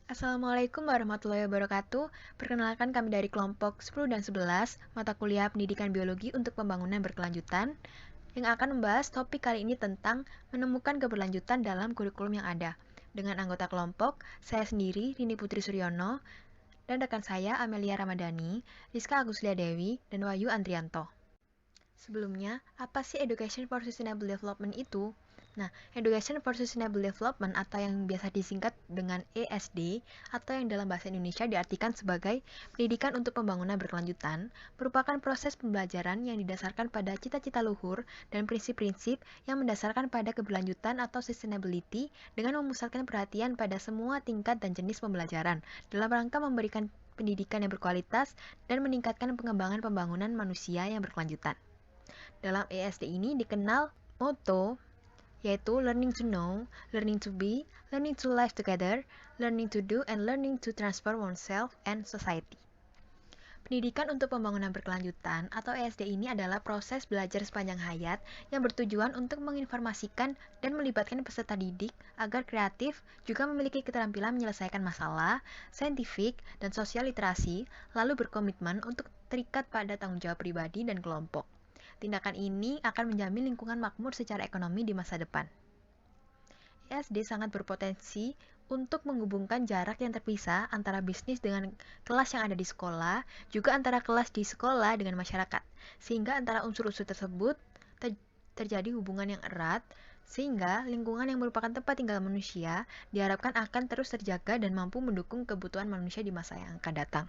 Assalamualaikum warahmatullahi wabarakatuh. Perkenalkan kami dari kelompok 10 dan 11, mata kuliah Pendidikan Biologi untuk Pembangunan Berkelanjutan, yang akan membahas topik kali ini tentang menemukan keberlanjutan dalam kurikulum yang ada. Dengan anggota kelompok, saya sendiri, Rini Putri Suryono, dan rekan saya, Amelia Ramadhani, Rizka Aguslia Dewi, dan Wahyu Andrianto. Sebelumnya, apa sih Education for Sustainable Development itu? Nah, Education for Sustainable Development atau yang biasa disingkat dengan ESD atau yang dalam bahasa Indonesia diartikan sebagai pendidikan untuk pembangunan berkelanjutan merupakan proses pembelajaran yang didasarkan pada cita-cita luhur dan prinsip-prinsip yang mendasarkan pada keberlanjutan atau sustainability dengan memusatkan perhatian pada semua tingkat dan jenis pembelajaran dalam rangka memberikan pendidikan yang berkualitas dan meningkatkan pengembangan pembangunan manusia yang berkelanjutan. Dalam ESD ini dikenal moto yaitu learning to know, learning to be, learning to live together, learning to do, and learning to transform oneself and society. Pendidikan untuk pembangunan berkelanjutan atau ESD ini adalah proses belajar sepanjang hayat yang bertujuan untuk menginformasikan dan melibatkan peserta didik agar kreatif, juga memiliki keterampilan menyelesaikan masalah, saintifik, dan sosial literasi, lalu berkomitmen untuk terikat pada tanggung jawab pribadi dan kelompok. Tindakan ini akan menjamin lingkungan makmur secara ekonomi di masa depan. ESD sangat berpotensi untuk menghubungkan jarak yang terpisah antara bisnis dengan kelas yang ada di sekolah, juga antara kelas di sekolah dengan masyarakat, sehingga antara unsur-unsur tersebut terjadi hubungan yang erat, sehingga lingkungan yang merupakan tempat tinggal manusia diharapkan akan terus terjaga dan mampu mendukung kebutuhan manusia di masa yang akan datang.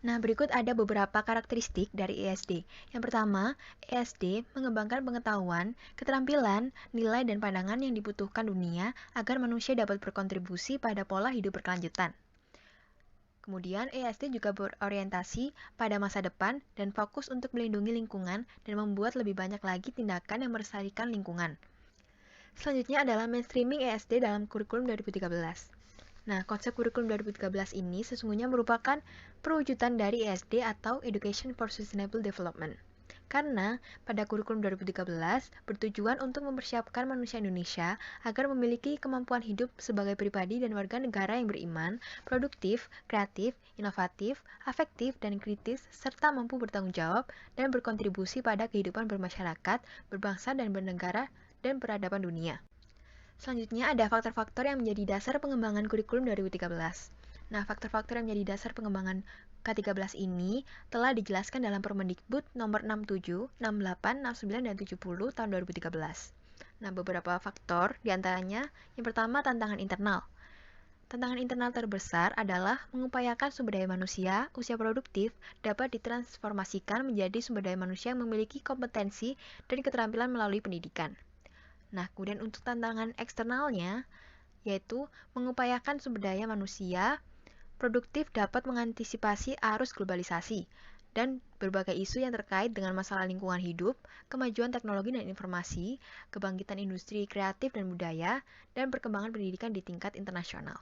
Nah, berikut ada beberapa karakteristik dari ESD. Yang pertama, ESD mengembangkan pengetahuan, keterampilan, nilai, dan pandangan yang dibutuhkan dunia agar manusia dapat berkontribusi pada pola hidup berkelanjutan. Kemudian, ESD juga berorientasi pada masa depan dan fokus untuk melindungi lingkungan dan membuat lebih banyak lagi tindakan yang melestarikan lingkungan. Selanjutnya adalah mainstreaming ESD dalam kurikulum 2013. Nah, konsep kurikulum 2013 ini sesungguhnya merupakan perwujudan dari ESD atau Education for Sustainable Development. Karena pada kurikulum 2013 bertujuan untuk mempersiapkan manusia Indonesia agar memiliki kemampuan hidup sebagai pribadi dan warga negara yang beriman, produktif, kreatif, inovatif, afektif, dan kritis, serta mampu bertanggung jawab dan berkontribusi pada kehidupan bermasyarakat, berbangsa, dan bernegara dan peradaban dunia. Selanjutnya ada faktor-faktor yang menjadi dasar pengembangan kurikulum 2013. Nah, faktor-faktor yang menjadi dasar pengembangan K13 ini telah dijelaskan dalam Permendikbud nomor 67, 68, 69, dan 70 tahun 2013. Nah, beberapa faktor diantaranya, yang pertama tantangan internal. Tantangan internal terbesar adalah mengupayakan sumber daya manusia usia produktif dapat ditransformasikan menjadi sumber daya manusia yang memiliki kompetensi dan keterampilan melalui pendidikan. Nah, kemudian untuk tantangan eksternalnya, yaitu mengupayakan sumber daya manusia produktif dapat mengantisipasi arus globalisasi dan berbagai isu yang terkait dengan masalah lingkungan hidup, kemajuan teknologi dan informasi, kebangkitan industri kreatif dan budaya, dan perkembangan pendidikan di tingkat internasional.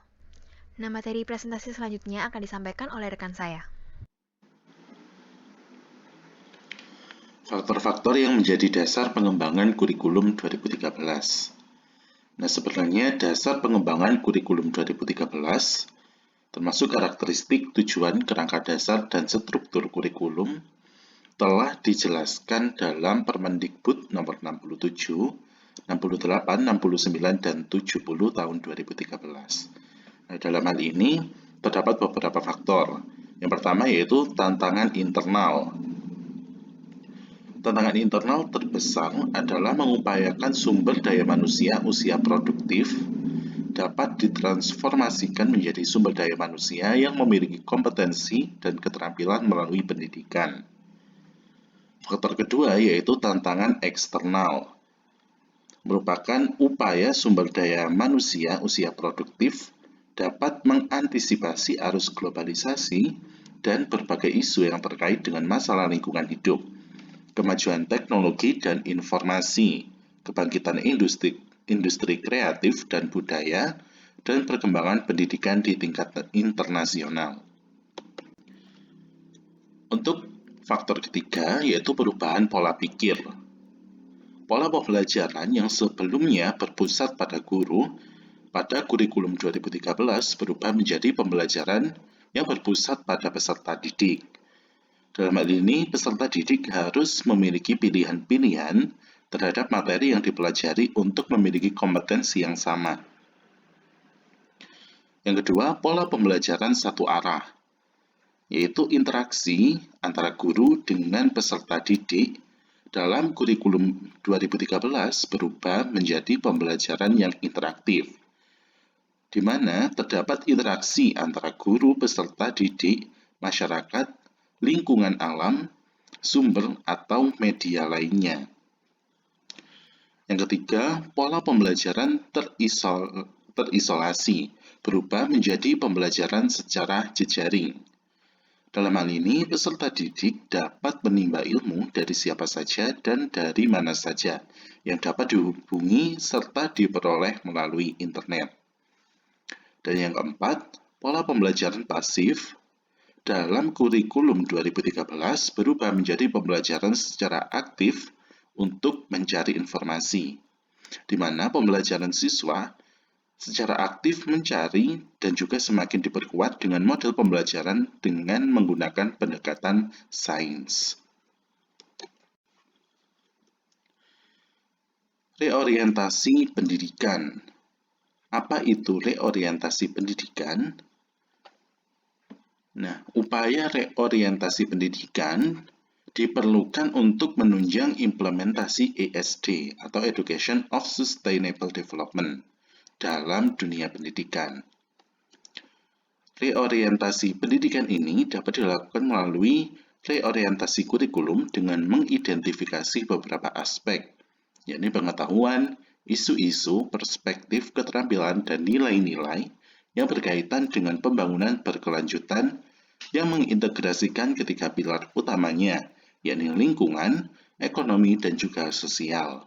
Nah, materi presentasi selanjutnya akan disampaikan oleh rekan saya. Faktor-faktor yang menjadi dasar pengembangan kurikulum 2013. Nah, sebenarnya dasar pengembangan kurikulum 2013 termasuk karakteristik, tujuan, kerangka dasar, dan struktur kurikulum telah dijelaskan dalam Permendikbud nomor 67, 68, 69, dan 70 tahun 2013. Nah, dalam hal ini terdapat beberapa faktor. Yang pertama yaitu tantangan internal. Tantangan internal terbesar adalah mengupayakan sumber daya manusia usia produktif dapat ditransformasikan menjadi sumber daya manusia yang memiliki kompetensi dan keterampilan melalui pendidikan. Faktor kedua yaitu tantangan eksternal, merupakan upaya sumber daya manusia usia produktif dapat mengantisipasi arus globalisasi dan berbagai isu yang terkait dengan masalah lingkungan hidup, kemajuan teknologi dan informasi, kebangkitan industri kreatif dan budaya, dan perkembangan pendidikan di tingkat internasional. Untuk faktor ketiga yaitu perubahan pola pikir. Pola pembelajaran yang sebelumnya berpusat pada guru pada kurikulum 2013 berubah menjadi pembelajaran yang berpusat pada peserta didik. Dalam hal ini, peserta didik harus memiliki pilihan-pilihan terhadap materi yang dipelajari untuk memiliki kompetensi yang sama. Yang kedua, pola pembelajaran satu arah, yaitu interaksi antara guru dengan peserta didik dalam kurikulum 2013 berubah menjadi pembelajaran yang interaktif, di mana terdapat interaksi antara guru, peserta didik, masyarakat, lingkungan alam, sumber, atau media lainnya. Yang ketiga, pola pembelajaran terisolasi berubah menjadi pembelajaran secara jejaring. Dalam hal ini, peserta didik dapat menimba ilmu dari siapa saja dan dari mana saja yang dapat dihubungi serta diperoleh melalui internet. Dan yang keempat, pola pembelajaran pasif dalam kurikulum 2013 berubah menjadi pembelajaran secara aktif untuk mencari informasi, di mana pembelajaran siswa secara aktif mencari dan juga semakin diperkuat dengan model pembelajaran dengan menggunakan pendekatan sains. Reorientasi pendidikan. Apa itu reorientasi pendidikan? Nah, upaya reorientasi pendidikan diperlukan untuk menunjang implementasi ESD atau Education of Sustainable Development dalam dunia pendidikan. Reorientasi pendidikan ini dapat dilakukan melalui reorientasi kurikulum dengan mengidentifikasi beberapa aspek, yakni pengetahuan, isu-isu, perspektif, keterampilan, dan nilai-nilai yang berkaitan dengan pembangunan berkelanjutan yang mengintegrasikan ketiga pilar utamanya, yakni lingkungan, ekonomi, dan juga sosial.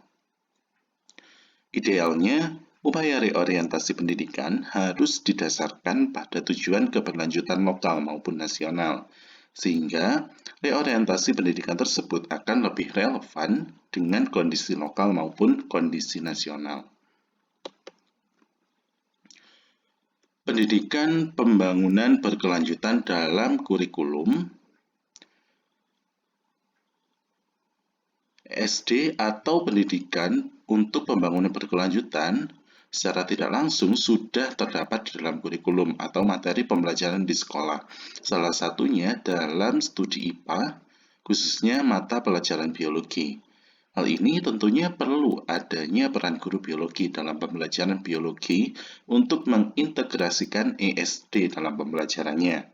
Idealnya, upaya reorientasi pendidikan harus didasarkan pada tujuan keberlanjutan lokal maupun nasional, sehingga reorientasi pendidikan tersebut akan lebih relevan dengan kondisi lokal maupun kondisi nasional. Pendidikan pembangunan berkelanjutan dalam kurikulum SD atau pendidikan untuk pembangunan berkelanjutan secara tidak langsung sudah terdapat di dalam kurikulum atau materi pembelajaran di sekolah. Salah satunya dalam studi IPA, khususnya mata pelajaran biologi. Hal ini tentunya perlu adanya peran guru biologi dalam pembelajaran biologi untuk mengintegrasikan ESD dalam pembelajarannya.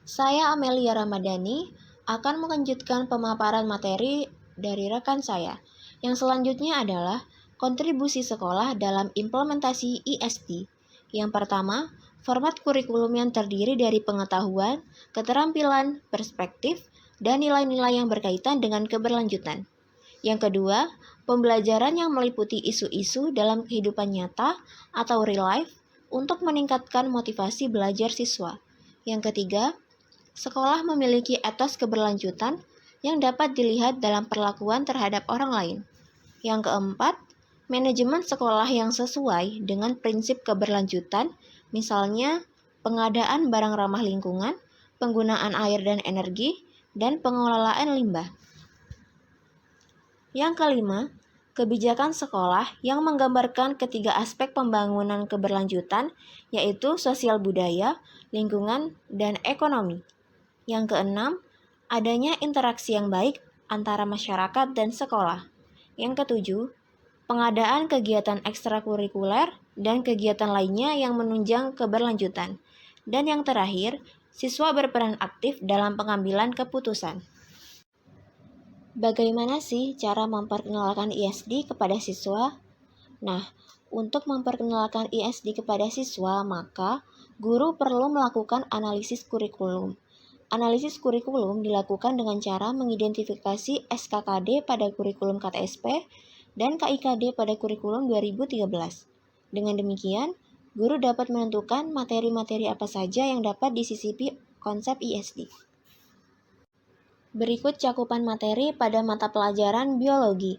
Saya Amelia Ramadhani akan melanjutkan pemaparan materi dari rekan saya. Yang selanjutnya adalah kontribusi sekolah dalam implementasi ESD. Yang pertama, format kurikulum yang terdiri dari pengetahuan, keterampilan, perspektif, dan nilai-nilai yang berkaitan dengan keberlanjutan. Yang kedua, pembelajaran yang meliputi isu-isu dalam kehidupan nyata atau real life untuk meningkatkan motivasi belajar siswa. Yang ketiga, sekolah memiliki etos keberlanjutan yang dapat dilihat dalam perlakuan terhadap orang lain. Yang keempat, manajemen sekolah yang sesuai dengan prinsip keberlanjutan, misalnya pengadaan barang ramah lingkungan, penggunaan air dan energi, dan pengelolaan limbah. Yang kelima, kebijakan sekolah yang menggambarkan ketiga aspek pembangunan keberlanjutan, yaitu sosial budaya, lingkungan, dan ekonomi. Yang keenam, adanya interaksi yang baik antara masyarakat dan sekolah. Yang ketujuh, pengadaan kegiatan ekstrakurikuler dan kegiatan lainnya yang menunjang keberlanjutan. Dan yang terakhir, siswa berperan aktif dalam pengambilan keputusan. Bagaimana sih cara memperkenalkan ESD kepada siswa? Nah, untuk memperkenalkan ESD kepada siswa, maka guru perlu melakukan analisis kurikulum. Analisis kurikulum dilakukan dengan cara mengidentifikasi SKKD pada kurikulum KTSP dan KIKD pada kurikulum 2013. Dengan demikian, guru dapat menentukan materi-materi apa saja yang dapat disisipi konsep ESD. Berikut cakupan materi pada mata pelajaran biologi.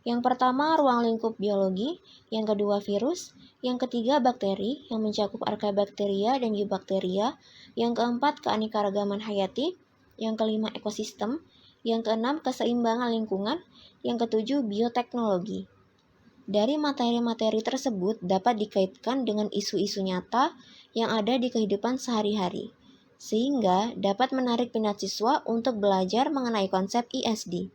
Yang pertama, ruang lingkup biologi, yang kedua virus, yang ketiga bakteri yang mencakup arkabakteria dan eubakteria, yang keempat keanekaragaman hayati, yang kelima ekosistem, yang keenam keseimbangan lingkungan, yang ketujuh bioteknologi. Dari materi-materi tersebut dapat dikaitkan dengan isu-isu nyata yang ada di kehidupan sehari-hari, sehingga dapat menarik minat siswa untuk belajar mengenai konsep ISD.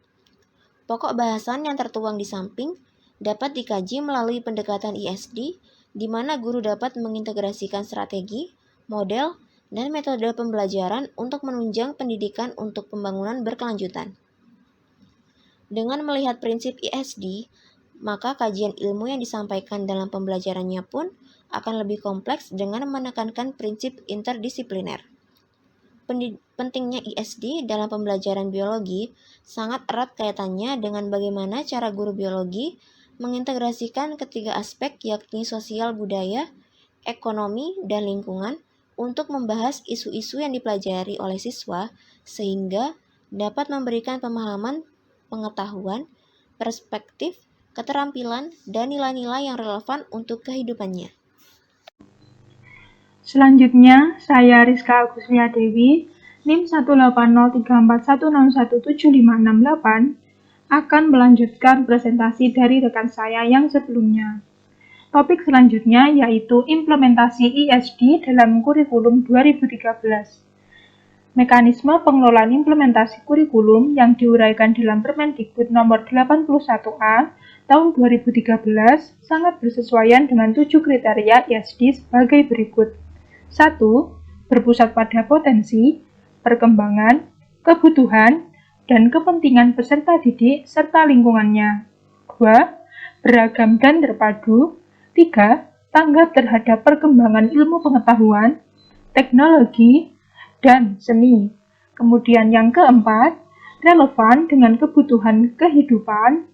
Pokok bahasan yang tertuang di samping dapat dikaji melalui pendekatan ISD, di mana guru dapat mengintegrasikan strategi, model, dan metode pembelajaran untuk menunjang pendidikan untuk pembangunan berkelanjutan. Dengan melihat prinsip ISD, maka kajian ilmu yang disampaikan dalam pembelajarannya pun akan lebih kompleks dengan menekankan prinsip interdisipliner. Pentingnya ISD dalam pembelajaran biologi sangat erat kaitannya dengan bagaimana cara guru biologi mengintegrasikan ketiga aspek yakni sosial budaya, ekonomi, dan lingkungan untuk membahas isu-isu yang dipelajari oleh siswa sehingga dapat memberikan pemahaman, pengetahuan, perspektif, keterampilan, dan nilai-nilai yang relevan untuk kehidupannya. Selanjutnya, saya Rizka Aguslia Dewi, NIM 1803416175568, akan melanjutkan presentasi dari rekan saya yang sebelumnya. Topik selanjutnya yaitu implementasi ISD dalam kurikulum 2013. Mekanisme pengelolaan implementasi kurikulum yang diuraikan dalam Permendikbud nomor 81A tahun 2013 sangat bersesuaian dengan 7 kriteria ISD sebagai berikut. 1. Berpusat pada potensi, perkembangan, kebutuhan, dan kepentingan peserta didik serta lingkungannya. 2. Beragam dan terpadu. 3. Tanggap terhadap perkembangan ilmu pengetahuan, teknologi, dan seni. Kemudian yang keempat, relevan dengan kebutuhan kehidupan.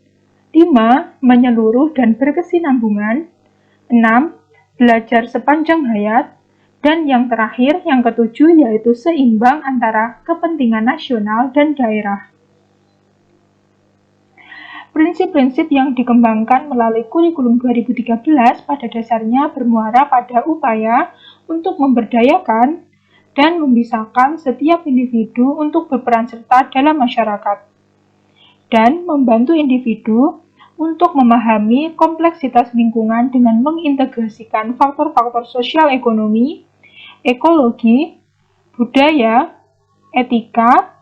5. Menyeluruh dan berkesinambungan. 6. Belajar sepanjang hayat. Dan yang terakhir, yang ketujuh, yaitu seimbang antara kepentingan nasional dan daerah. Prinsip-prinsip yang dikembangkan melalui kurikulum 2013 pada dasarnya bermuara pada upaya untuk memberdayakan dan memisahkan setiap individu untuk berperan serta dalam masyarakat, dan membantu individu untuk memahami kompleksitas lingkungan dengan mengintegrasikan faktor-faktor sosial ekonomi, ekologi, budaya, etika,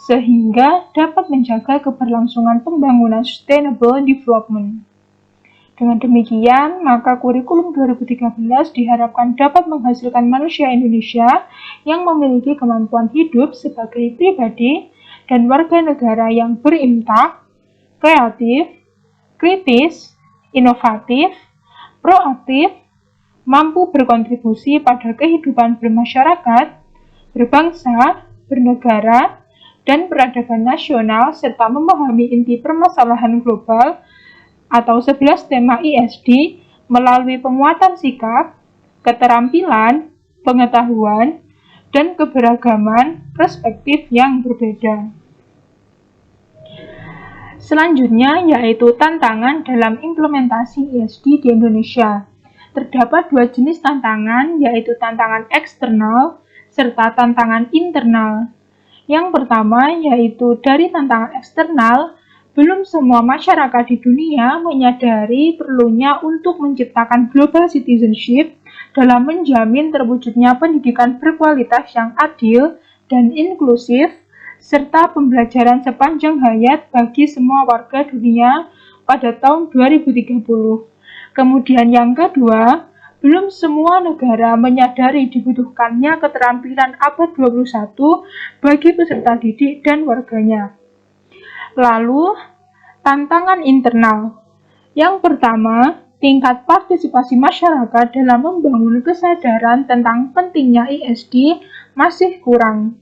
sehingga dapat menjaga keberlangsungan pembangunan sustainable development. Dengan demikian, maka kurikulum 2013 diharapkan dapat menghasilkan manusia Indonesia yang memiliki kemampuan hidup sebagai pribadi dan warga negara yang berimpact, kreatif, kritis, inovatif, proaktif, mampu berkontribusi pada kehidupan bermasyarakat, berbangsa, bernegara, dan peradaban nasional, serta memahami inti permasalahan global atau 11 tema ISD melalui penguatan sikap, keterampilan, pengetahuan, dan keberagaman perspektif yang berbeda. Selanjutnya yaitu tantangan dalam implementasi ISD di Indonesia. Terdapat dua jenis tantangan, yaitu tantangan eksternal serta tantangan internal. Yang pertama yaitu dari tantangan eksternal, belum semua masyarakat di dunia menyadari perlunya untuk menciptakan global citizenship dalam menjamin terwujudnya pendidikan berkualitas yang adil dan inklusif, serta pembelajaran sepanjang hayat bagi semua warga dunia pada tahun 2030. Kemudian yang kedua, belum semua negara menyadari dibutuhkannya keterampilan abad 21 bagi peserta didik dan warganya. Lalu, tantangan internal. Yang pertama, tingkat partisipasi masyarakat dalam membangun kesadaran tentang pentingnya ISD masih kurang.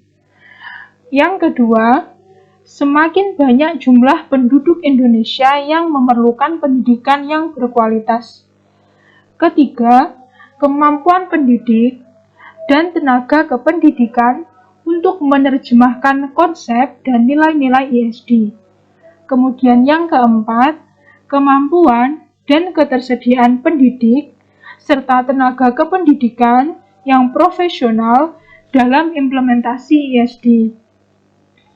Yang kedua, semakin banyak jumlah penduduk Indonesia yang memerlukan pendidikan yang berkualitas. Ketiga, kemampuan pendidik dan tenaga kependidikan untuk menerjemahkan konsep dan nilai-nilai ISD. Kemudian yang keempat, kemampuan, dan ketersediaan pendidik, serta tenaga kependidikan yang profesional dalam implementasi ISD.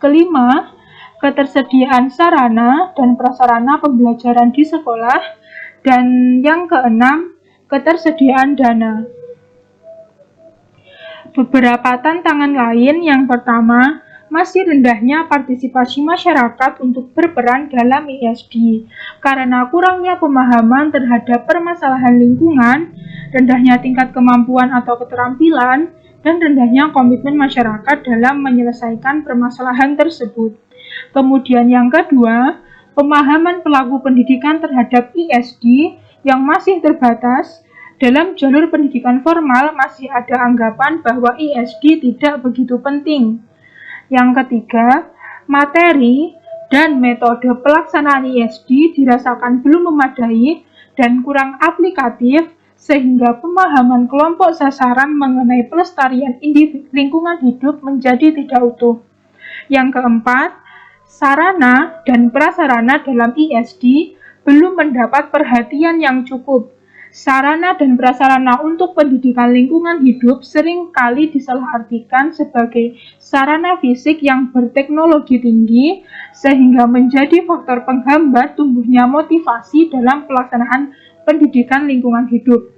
Kelima, ketersediaan sarana dan prasarana pembelajaran di sekolah. Dan yang keenam, ketersediaan dana. Beberapa tantangan lain, yang pertama, masih rendahnya partisipasi masyarakat untuk berperan dalam ISD karena kurangnya pemahaman terhadap permasalahan lingkungan, rendahnya tingkat kemampuan atau keterampilan, dan rendahnya komitmen masyarakat dalam menyelesaikan permasalahan tersebut. Kemudian yang kedua, pemahaman pelaku pendidikan terhadap ISD yang masih terbatas. Dalam jalur pendidikan formal masih ada anggapan bahwa ISD tidak begitu penting. Yang ketiga, materi dan metode pelaksanaan ISD dirasakan belum memadai dan kurang aplikatif sehingga pemahaman kelompok sasaran mengenai pelestarian lingkungan hidup menjadi tidak utuh. Yang keempat, sarana dan prasarana dalam ISD belum mendapat perhatian yang cukup. Sarana dan prasarana untuk pendidikan lingkungan hidup sering kali disalahartikan sebagai sarana fisik yang berteknologi tinggi, sehingga menjadi faktor penghambat tumbuhnya motivasi dalam pelaksanaan pendidikan lingkungan hidup.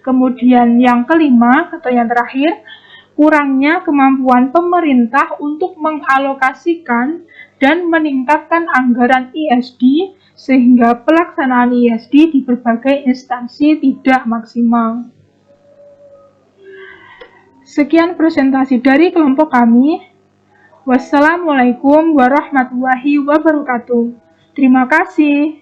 Kemudian yang kelima atau yang terakhir, kurangnya kemampuan pemerintah untuk mengalokasikan dan meningkatkan anggaran ISD sehingga pelaksanaan ISD di berbagai instansi tidak maksimal. Sekian presentasi dari kelompok kami. Wassalamualaikum warahmatullahi wabarakatuh. Terima kasih.